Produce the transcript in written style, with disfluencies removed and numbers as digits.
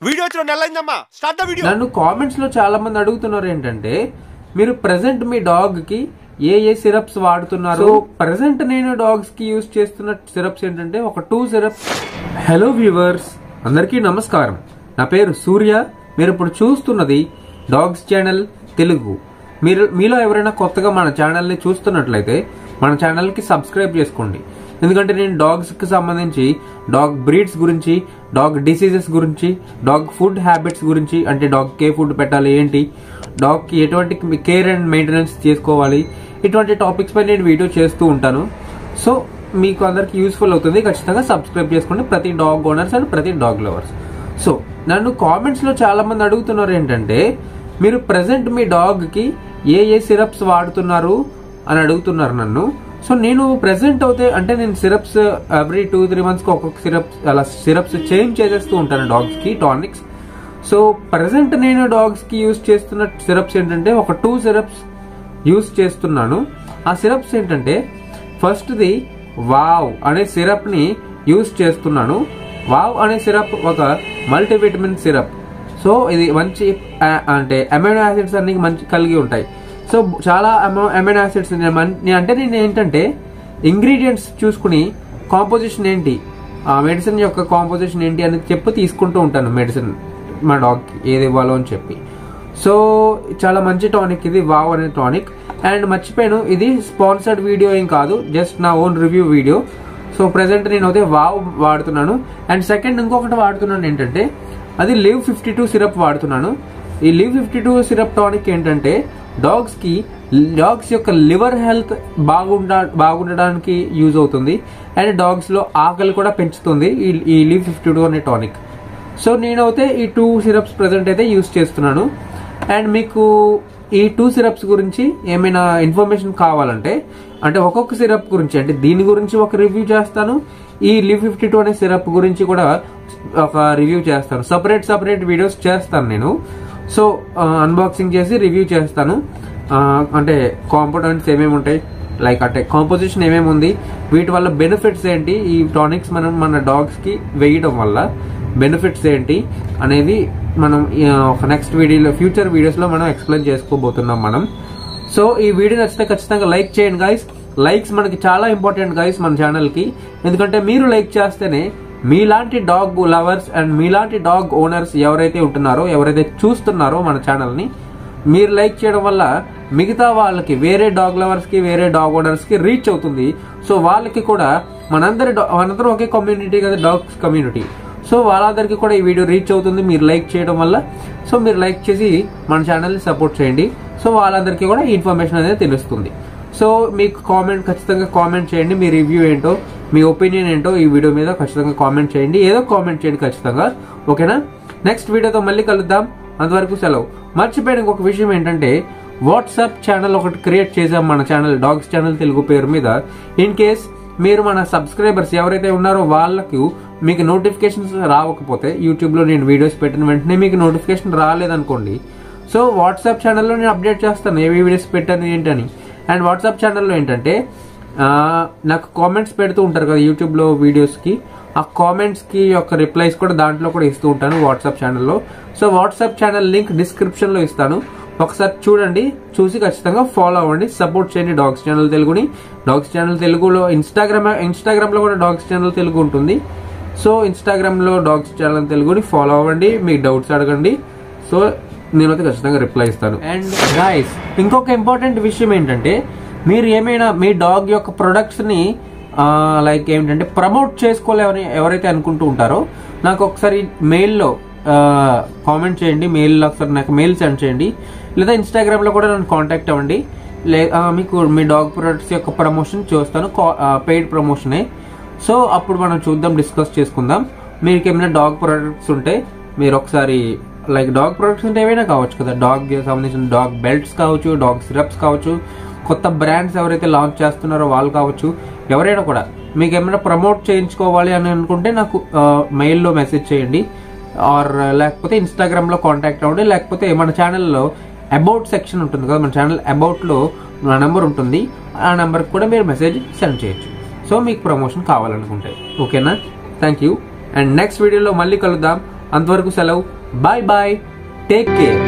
నన్ను కామెంట్స్ లో చాలా మంది అడుగుతున్నారు ఏంటంటే మీరు ప్రెసెంట్ మీ డాగ్ కి ఏ సిరప్స్ వాడుతున్నారు. ప్రెసెంట్ నేను డాగ్స్ కి యూజ్ చేస్తున్న సిరప్స్ ఏంటంటే ఒక 2 సిరప్స్. హలో వ్యూవర్స్, అందరికీ నమస్కారం. నా పేరు సూర్య. మీరు ఇప్పుడు చూస్తున్నది డాగ్స్ ఛానల్ తెలుగు. మీలో ఎవరైనా కొత్తగా మన ఛానల్ ని చూస్తున్నట్లయితే మన ఛానల్ కి సబ్స్క్రైబ్ చేసుకోండి. ఎందుకంటే నేను డాగ్స్ కి సంబంధించి డాగ్ బ్రీడ్స్ గురించి, డాగ్ డిసీజెస్ గురించి, డాగ్ ఫుడ్ హ్యాబిట్స్ గురించి, అంటే డాగ్ కే ఫుడ్ పెట్టాలి ఏంటి, డాగ్ కి ఎటువంటి కేర్ అండ్ మెయింటెనెన్స్ చేసుకోవాలి, ఇటువంటి టాపిక్స్ పై నేను వీడియో చేస్తూ ఉంటాను. సో మీకు అందరికి యూస్ఫుల్ అవుతుంది. ఖచ్చితంగా సబ్స్క్రైబ్ చేసుకోండి, ప్రతి డాగ్ ఓనర్స్ అండ్ ప్రతి డాగ్ లవర్స్. సో నన్ను కామెంట్స్ లో చాలా మంది అడుగుతున్నారు ఏంటంటే మీరు ప్రెసెంట్ మీ డాగ్ కి ఏ సిరప్స్ వాడుతున్నారు అని అడుగుతున్నారు నన్ను. సో నేను ప్రెసెంట్ అవుతే అంటే నేను సిరప్స్ ఎవ్రీ 2-3 మంత్స్ కి ఒక్కొక్క సిరప్స్ చేంజ్ చేసేస్తూ ఉంటాను డాగ్స్ కి, టానిక్స్. సో ప్రెసెంట్ నేను డాగ్స్ కి యూజ్ చేస్తున్న సిరప్స్ ఏంటంటే ఒక 2 సిరప్స్ యూజ్ చేస్తున్నాను. ఆ సిరప్స్ ఏంటంటే ఫస్ట్ ది వావ్ అనే సిరప్ ని యూజ్ చేస్తున్నాను. వావ్ అనే సిరప్ ఒక మల్టీవిటమిన్ సిరప్. సో ఇది మంచి అంటే అమైనో యాసిడ్స్ అన్ని మంచి కలిగి ఉంటాయి. సో చాలా అమైనో యాసిడ్స్ అంటే నేను ఏంటంటే ఇంగ్రీడియంట్స్ చూసుకుని కాంపోజిషన్ ఏంటి, ఆ మెడిసిన్ యొక్క కాంపోజిషన్ ఏంటి అని చెప్పి తీసుకుంటూ ఉంటాను మెడిసిన్ మా డాగ్కి ఏది ఇవ్వాలో అని చెప్పి. సో చాలా మంచి టానిక్ ఇది, వావ్ అనే టానిక్. అండ్ మర్చిపోయాను, ఇది స్పాన్సర్డ్ వీడియో ఏం కాదు, జస్ట్ నా own review video. So present నేను అయితే వావ్ వాడుతున్నాను. అండ్ సెకండ్ ఇంకొకటి వాడుతున్నాను ఏంటంటే అది లివ్ 52 సిరప్ వాడుతున్నాను. ఈ లివ్ 52 సిరప్ టానిక్ ఏంటంటే డాగ్స్ యొక్క లివర్ హెల్త్ బాగుండడానికి యూజ్ అవుతుంది. అండ్ డాగ్స్ లో ఆకలి కూడా పెంచుతుంది ఈ లివ్ 52 అనే టానిక్. సో నేనైతే ఈ 2 సిరప్స్ ప్రెసెంట్ అయితే యూజ్ చేస్తున్నాను. అండ్ మీకు ఈ 2 సిరప్స్ గురించి ఏమైనా ఇన్ఫర్మేషన్ కావాలంటే, అంటే ఒక్కొక్క సిరప్ గురించి, అంటే దీని గురించి ఒక రివ్యూ చేస్తాను, ఈ లివ్ 52 అనే సిరప్ గురించి కూడా ఒక రివ్యూ చేస్తాను. సపరేట్ వీడియోస్ చేస్తాను నేను. సో అన్బాక్సింగ్ చేసి రివ్యూ చేస్తాను. అంటే కాంపోనెంట్స్ ఏమేమి ఉంటాయి, లైక్ అంటే కాంపోజిషన్ ఏమేమి ఉంది, వీటి వల్ల బెనిఫిట్స్ ఏంటి, ఈ టానిక్స్ మన డాగ్స్ కి వేయడం వల్ల బెనిఫిట్స్ ఏంటి అనేది మనం ఒక నెక్స్ట్ వీడియోలో, ఫ్యూచర్ వీడియోస్ లో మనం ఎక్స్ప్లెయిన్ చేసుకోబోతున్నాం మనం. సో ఈ వీడియో నచ్చితే ఖచ్చితంగా లైక్ చేయండి గైస్. లైక్స్ మనకి చాలా ఇంపార్టెంట్ గైస్ మన ఛానల్ కి. ఎందుకంటే మీరు లైక్ చేస్తేనే మీలాంటి డాగ్ లవర్స్ అండ్ మీలాంటి డాగ్ ఓనర్స్ ఎవరైతే ఉంటున్నారో, ఎవరైతే చూస్తున్నారో మన ఛానల్ ని, మీరు లైక్ చేయడం వల్ల మిగతా వాళ్ళకి, వేరే డాగ్ లవర్స్ కి, వేరే డాగ్ ఓనర్స్ కి రీచ్ అవుతుంది. సో వాళ్ళకి కూడా మనందరం ఒకే కమ్యూనిటీ కదా, డాగ్స్ కమ్యూనిటీ. సో వాళ్ళందరికీ కూడా ఈ వీడియో రీచ్ అవుతుంది మీరు లైక్ చేయడం వల్ల. సో మీరు లైక్ చేసి మన ఛానల్ని సపోర్ట్ చేయండి. సో వాళ్ళందరికీ కూడా ఈ ఇన్ఫర్మేషన్ అనేది తెలుస్తుంది. సో మీకు ఖచ్చితంగా కామెంట్ చేయండి, మీ రివ్యూ ఏంటో, మీ ఒపీనియన్ ఏంటో ఈ వీడియో మీద ఖచ్చితంగా కామెంట్ చేయండి. ఏదో కామెంట్ చేయండి ఖచ్చితంగా, ఓకేనా? నెక్స్ట్ వీడియోతో మళ్ళీ కలుద్దాం. అంతవరకు సెలవు. మర్చిపోయిన ఇంకొక విషయం ఏంటంటే వాట్సాప్ ఛానల్ ఒకటి క్రియేట్ చేసాం మన ఛానల్, డాగ్స్ ఛానల్ తెలుగు పేరు మీద. ఇన్ కేస్ మీరు మన సబ్స్క్రైబర్స్ ఎవరైతే ఉన్నారో వాళ్ళకు మీకు నోటిఫికేషన్స్ రావకపోతే, యూట్యూబ్ లో నేను వీడియోస్ పెట్టిన వెంటనే మీకు నోటిఫికేషన్ రాలేదనుకోండి, సో వాట్సాప్ ఛానల్లో నేను అప్డేట్ చేస్తాను ఏ వీడియోస్ పెట్టాను ఏంటని. అండ్ వాట్సాప్ ఛానల్లో ఏంటంటే నాకు కామెంట్స్ పెడుతూ ఉంటారు కదా యూట్యూబ్ లో వీడియోస్ కి, ఆ కామెంట్స్ కి యొక్క రిప్లైస్ కూడా దాంట్లో కూడా ఇస్తూ ఉంటాను వాట్సాప్ ఛానల్లో. So WhatsApp channel link description లో ఇస్తాను, ఒకసారి చూడండి, చూసి ఖచ్చితంగా ఫాలో అవ్వండి, సపోర్ట్ చేయండి డాగ్స్ ఛానల్ తెలుగుని. డాగ్స్ ఛానల్ తెలుగులో ఇన్స్టాగ్రామ్ లో కూడా డాగ్స్ ఛానల్ తెలుగు ఉంటుంది. సో ఇన్స్టాగ్రామ్ లో డాగ్స్ ఛానల్ తెలుగుని ఫాలో అవ్వండి, మీకు డౌట్స్ అడగండి. సో నేనైతే ఖచ్చితంగా రిప్లై ఇస్తాను. అండ్ గైస్ ఇంకొక ఇంపార్టెంట్ విషయం ఏంటంటే మీరు ఏమైనా మీ డాగ్ యొక్క ప్రొడక్ట్స్ ని లైక్ ఏంటంటే ప్రమోట్ చేసుకోలేమని ఎవరైతే అనుకుంటూ ఉంటారో, నాకు ఒకసారి మెయిల్లో కామెంట్ చేయండి, మెయిల్లో ఒకసారి నాకు మెయిల్ సెండ్ చేయండి, లేదా ఇన్స్టాగ్రామ్ లో కూడా నన్ను కాంటాక్ట్ అవ్వండి. మీకు మీ డాగ్ ప్రొడక్ట్స్ యొక్క ప్రమోషన్ చూస్తాను, పెయిడ్ ప్రమోషనే. సో అప్పుడు మనం చూద్దాం, డిస్కస్ చేసుకుందాం. మీకు ఏమైనా డాగ్ ప్రొడక్ట్స్ ఉంటే మీరు ఒకసారి, లైక్ డాగ్ ప్రొడక్ట్స్ అంటే ఏమైనా కావచ్చు కదా, డాగ్ సంబంధించిన డాగ్ బెల్ట్స్ కావచ్చు, డాగ్ సిరప్స్ కావచ్చు, కొత్త బ్రాండ్స్ ఎవరైతే లాంచ్ చేస్తున్నారో వాళ్ళు కావచ్చు, ఎవరైనా కూడా మీకు ఏమైనా ప్రమోట్ చేయించుకోవాలి అని అనుకుంటే నాకు మెయిల్లో మెసేజ్ చేయండి, ఆర్ లేకపోతే ఇన్స్టాగ్రామ్ లో కాంటాక్ట్ అవ్వండి. లేకపోతే మన ఛానల్లో అబౌట్ సెక్షన్ ఉంటుంది కదా, మన ఛానల్ అబౌట్ లో నా నెంబర్ ఉంటుంది, ఆ నెంబర్కి కూడా మీరు మెసేజ్ సెండ్ చేయొచ్చు. సో మీకు ప్రమోషన్ కావాలనుకుంటే, ఓకేనా? Thank you. అండ్ నెక్స్ట్ వీడియోలో మళ్ళీ కలుద్దాం. అంతవరకు సెలవు. Bye bye, take care.